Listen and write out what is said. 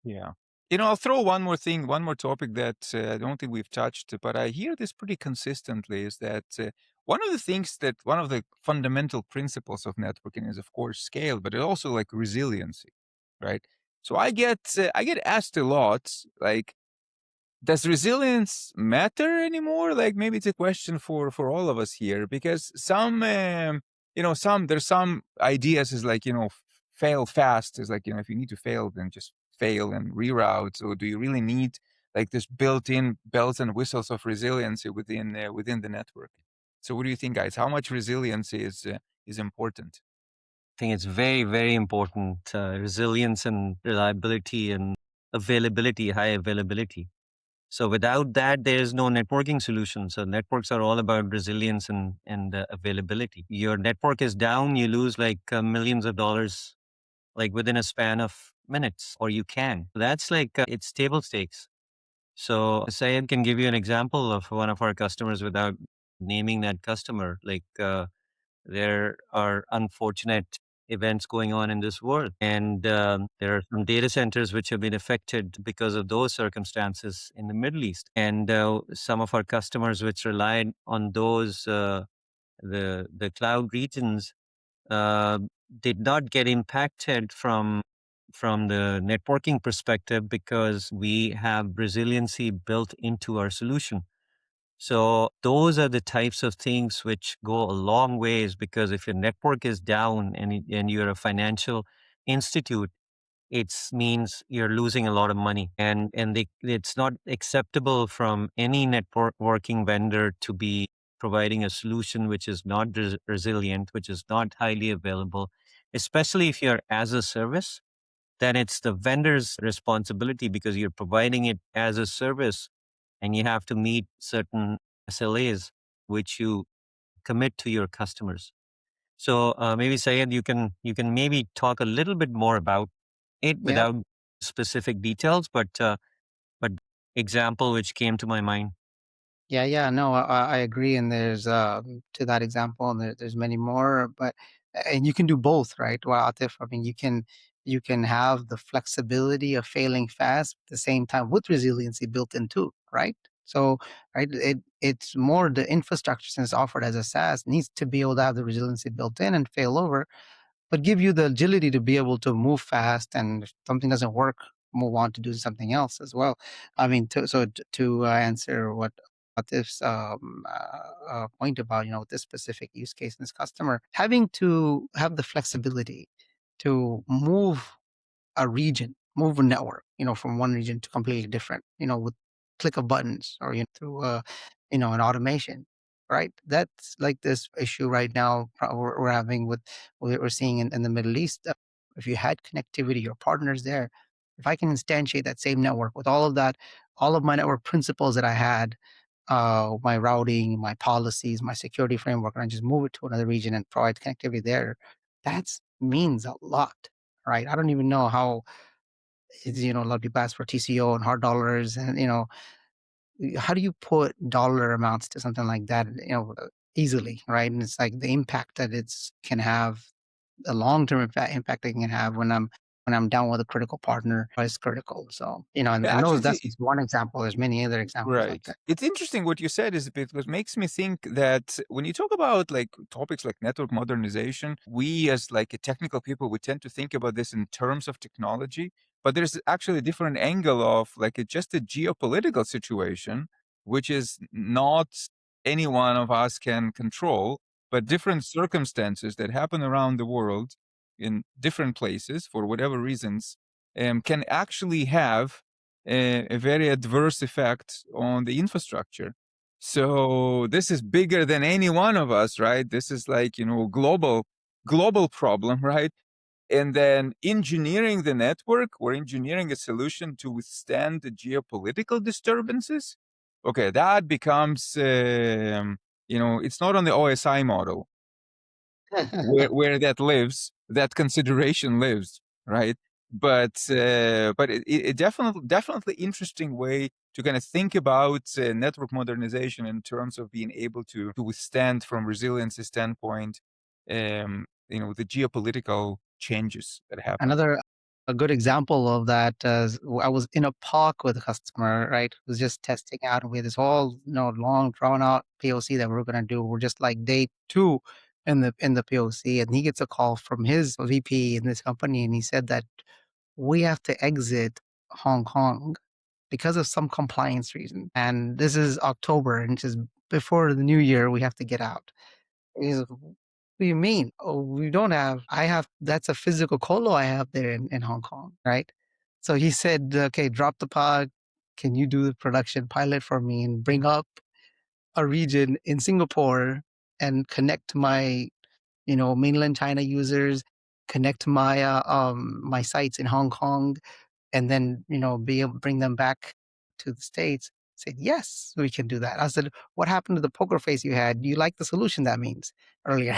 Yeah. I'll throw one more thing, one more topic that I don't think we've touched, but I hear this pretty consistently is that one of the fundamental principles of networking is, of course, scale, but it also like resiliency, right? So I get asked a lot, like, does resilience matter anymore? Like maybe it's a question for all of us here because there's some ideas is like fail fast is like if you need to fail then just fail and reroute. Or do you really need like this built-in bells and whistles of resiliency within the network? So what do you think, guys? How much resiliency is important? Think it's very, very important. Resilience and reliability and availability, high availability. So without that, there is no networking solution. So networks are all about resilience and availability. Your network is down, you lose like millions of dollars, like within a span of minutes, or you can. That's like it's table stakes. So Syed can give you an example of one of our customers without naming that customer. Like there are unfortunate events going on in this world. And there are some data centers which have been affected because of those circumstances in the Middle East. And some of our customers which relied on those, the cloud regions, uh, did not get impacted from the networking perspective because we have resiliency built into our solution. So those are the types of things which go a long ways because if your network is down and you're a financial institute, it means you're losing a lot of money, and it's not acceptable from any networking vendor to be providing a solution which is not resilient, which is not highly available, especially if you're as a service. Then it's the vendor's responsibility because you're providing it as a service and you have to meet certain SLAs which you commit to your customers. So maybe Sayed, you can maybe talk a little bit more about it Yeah. without specific details, but example which came to my mind. Yeah. No, I agree. And there's to that example, and there's many more. But and you can do both, right? Well, Atif, I mean, you can have the flexibility of failing fast at the same time with resiliency built in too, right? So, right, it's more the infrastructure since offered as a SaaS needs to be able to have the resiliency built in and fail over, but give you the agility to be able to move fast, and if something doesn't work, move on to do something else as well. I mean, to answer what this point about this specific use case and this customer having to have the flexibility to move a network, from one region to completely different, with click of buttons or through an automation, right? That's like this issue right now we're having with what we're seeing in the Middle East. If you had connectivity, your partners there, if I can instantiate that same network with all of that, all of my network principles that I had, my routing, my policies, my security framework, and I just move it to another region and provide connectivity there, that means a lot, right? I don't even know how a lot of people ask for TCO and hard dollars, and how do you put dollar amounts to something like that, easily, right? And it's like the impact that it's can have, the long-term impact it can have when I'm down with a critical partner is critical. So, Yeah, and those actually, that's just one example. There's many other examples like right. that. It's interesting what you said is because it makes me think that when you talk about like topics like network modernization, we as like a technical people, we tend to think about this in terms of technology, but there's actually a different angle of like just a geopolitical situation, which is not any one of us can control, but different circumstances that happen around the world in different places for whatever reasons can actually have a very adverse effect on the infrastructure. So this is bigger than any one of us, right? This is like, global problem, right? And then engineering the network or engineering a solution to withstand the geopolitical disturbances. Okay, that becomes, it's not on the OSI model where that lives, that consideration lives, right? But it definitely interesting way to kind of think about network modernization in terms of being able to withstand from resiliency standpoint, the geopolitical changes that happen. Another A good example of that is I was in a park with a customer, right? Who was just testing out, and we had this whole, long drawn out POC that we are gonna do. We're just like day 2 in the POC, and he gets a call from his VP in this company, and he said that we have to exit Hong Kong because of some compliance reason. And this is October, and just before the new year, we have to get out. He's like, what do you mean? Oh, we don't have, I have, that's a physical colo I have there in Hong Kong, right? So he said, okay, drop the pod. Can you do the production pilot for me and bring up a region in Singapore and connect my, mainland China users, connect my, my sites in Hong Kong, and then, be able to bring them back to the States? Said, yes, we can do that. I said, what happened to the poker face you had? You like the solution, that means, earlier.